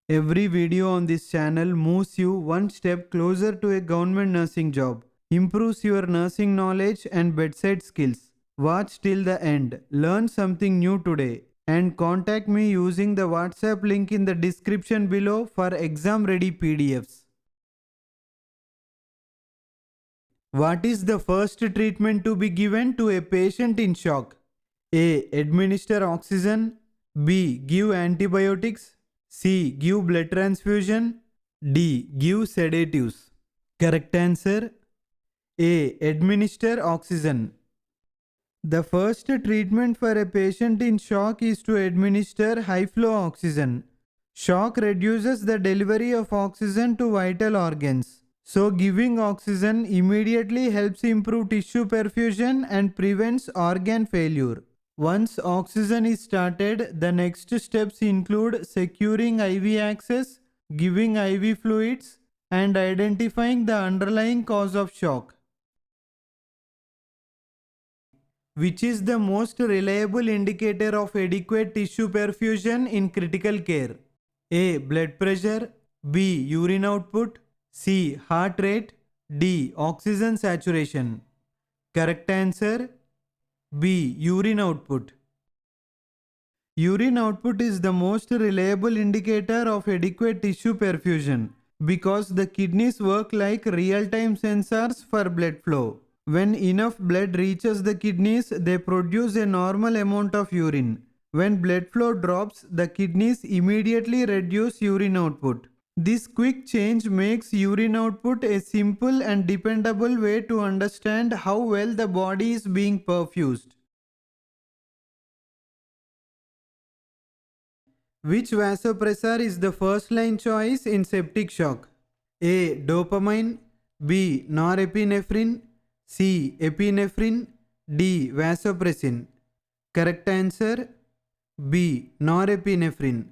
Every video on this channel moves you one step closer to a government nursing job, improves your nursing knowledge and bedside skills. Watch till the end, learn something new today, and contact me using the WhatsApp link in the description below for exam ready PDFs. What is the first treatment to be given to a patient in shock? A. Administer oxygen. B. Give antibiotics. C. Give blood transfusion. D. Give sedatives. Correct answer A. Administer oxygen. The first treatment for a patient in shock is to administer high flow oxygen. Shock reduces the delivery of oxygen to vital organs. So giving oxygen immediately helps improve tissue perfusion and prevents organ failure. Once oxygen is started, the next steps include securing IV access, giving IV fluids, and identifying the underlying cause of shock. Which is the most reliable indicator of adequate tissue perfusion in critical care? A. Blood pressure. B. Urine output. C. Heart rate. D. Oxygen saturation. Correct answer B. Urine output. Urine output is the most reliable indicator of adequate tissue perfusion because the kidneys work like real-time sensors for blood flow. When enough blood reaches the kidneys, they produce a normal amount of urine. When blood flow drops, the kidneys immediately reduce urine output. This quick change makes urine output a simple and dependable way to understand how well the body is being perfused. Which vasopressor is the first line choice in septic shock? A. Dopamine. B. Norepinephrine. C. Epinephrine. D. Vasopressin. Correct answer B. Norepinephrine.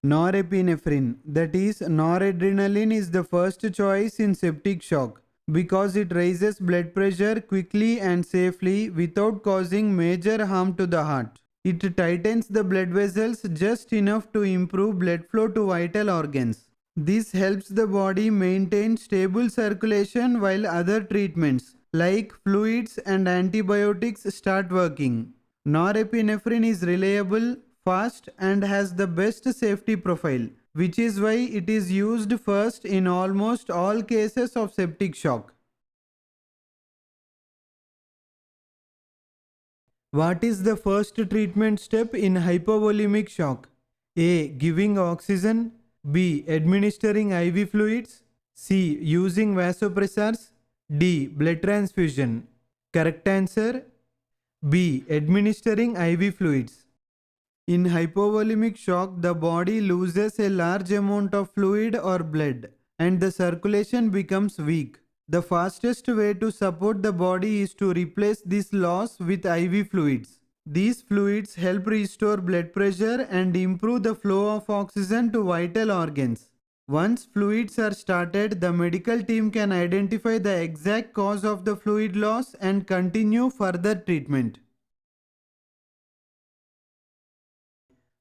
Norepinephrine, that is noradrenaline, is the first choice in septic shock because it raises blood pressure quickly and safely without causing major harm to the heart. It tightens the blood vessels just enough to improve blood flow to vital organs. This helps the body maintain stable circulation while other treatments like fluids and antibiotics start working. Norepinephrine is reliable, fast and has the best safety profile, which is why it is used first in almost all cases of septic shock. What is the first treatment step in hypovolemic shock? A. Giving oxygen. B. Administering IV fluids. C. Using vasopressors. D. Blood transfusion. Correct answer B. Administering IV fluids. In hypovolemic shock, the body loses a large amount of fluid or blood and the circulation becomes weak. The fastest way to support the body is to replace this loss with IV fluids. These fluids help restore blood pressure and improve the flow of oxygen to vital organs. Once fluids are started, the medical team can identify the exact cause of the fluid loss and continue further treatment.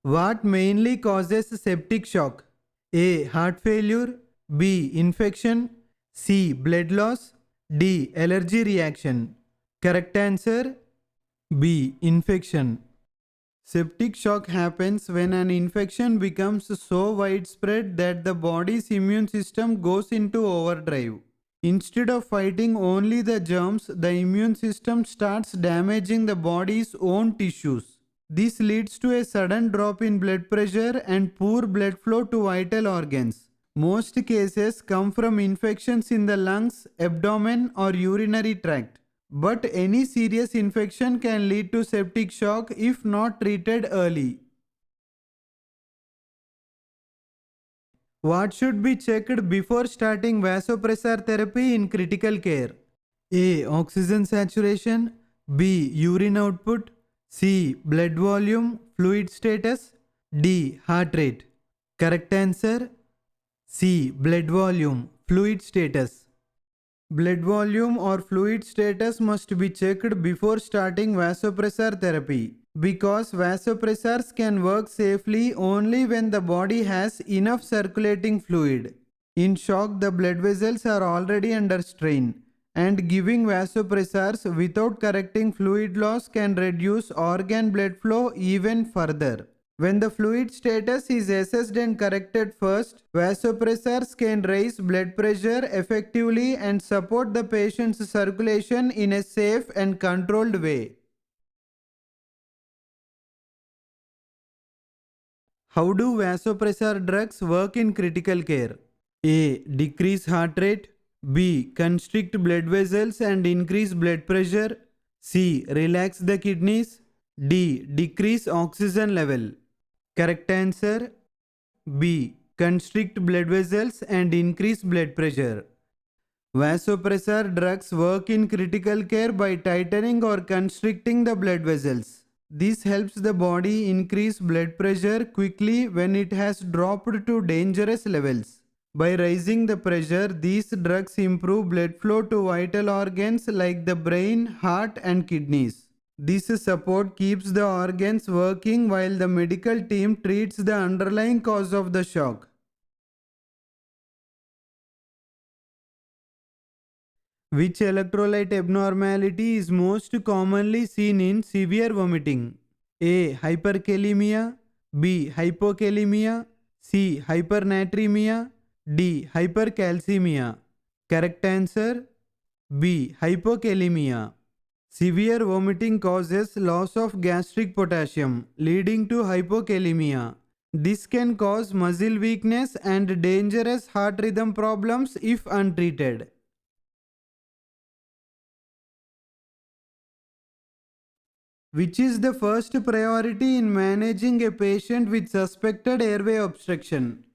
What mainly causes septic shock? A. Heart failure. B. Infection. C. Blood loss. D. Allergy reaction. Correct answer B. Infection. Septic shock happens when an infection becomes so widespread that the body's immune system goes into overdrive. Instead of fighting only the germs, the immune system starts damaging the body's own tissues. This leads to a sudden drop in blood pressure and poor blood flow to vital organs. Most cases come from infections in the lungs, abdomen or urinary tract. But any serious infection can lead to septic shock if not treated early. What should be checked before starting vasopressor therapy in critical care? A. Oxygen saturation. B. Urine output. C. Blood volume, fluid status. D. Heart rate. Correct answer C. Blood volume, fluid status. Blood volume or fluid status must be checked before starting vasopressor therapy. Because vasopressors can work safely only when the body has enough circulating fluid. In shock, the blood vessels are already under strain, and giving vasopressors without correcting fluid loss can reduce organ blood flow even further. When the fluid status is assessed and corrected first, vasopressors can raise blood pressure effectively and support the patient's circulation in a safe and controlled way. How do vasopressor drugs work in critical care? A. Decrease heart rate. B. Constrict blood vessels and increase blood pressure. C. Relax the kidneys. D. Decrease oxygen level. Correct answer B. Constrict blood vessels and increase blood pressure. Vasopressor drugs work in critical care by tightening or constricting the blood vessels. This helps the body increase blood pressure quickly when it has dropped to dangerous levels. By raising the pressure, these drugs improve blood flow to vital organs like the brain, heart, and kidneys. This support keeps the organs working while the medical team treats the underlying cause of the shock. Which electrolyte abnormality is most commonly seen in severe vomiting? A. Hyperkalemia. B. Hypokalemia. C. Hypernatremia. D. Hypercalcemia. Correct answer B. Hypokalemia. Severe vomiting causes loss of gastric potassium, leading to hypokalemia. This can cause muscle weakness and dangerous heart rhythm problems if untreated. Which is the first priority in managing a patient with suspected airway obstruction?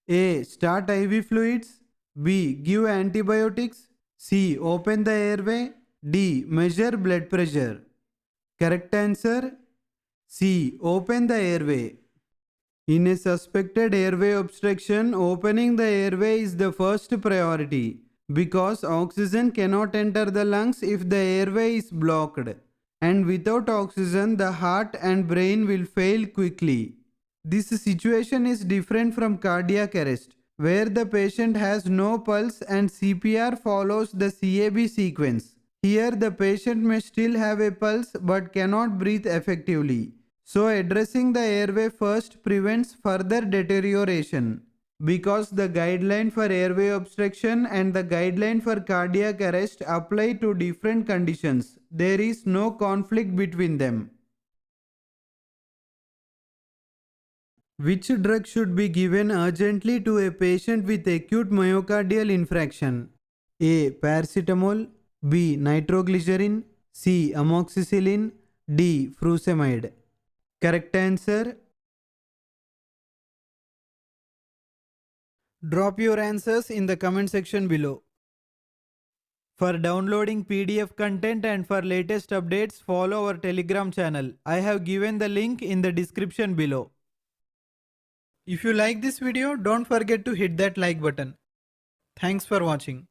A. Start IV fluids. B. Give antibiotics. C. Open the airway. D. Measure blood pressure. Correct answer C. Open the airway. In a suspected airway obstruction, opening the airway is the first priority because oxygen cannot enter the lungs if the airway is blocked. And without oxygen, the heart and brain will fail quickly. This situation is different from cardiac arrest, where the patient has no pulse and CPR follows the CAB sequence. Here, the patient may still have a pulse but cannot breathe effectively. So, addressing the airway first prevents further deterioration. Because the guideline for airway obstruction and the guideline for cardiac arrest apply to different conditions, there is no conflict between them. Which drug should be given urgently to a patient with acute myocardial infarction? A. Paracetamol. B. Nitroglycerin. C. Amoxicillin. D. Furosemide. Correct answer. Drop your answers in the comment section below. For downloading PDF content and for latest updates, follow our Telegram channel. I have given the link in the description below. If you like this video, don't forget to hit that like button. Thanks for watching.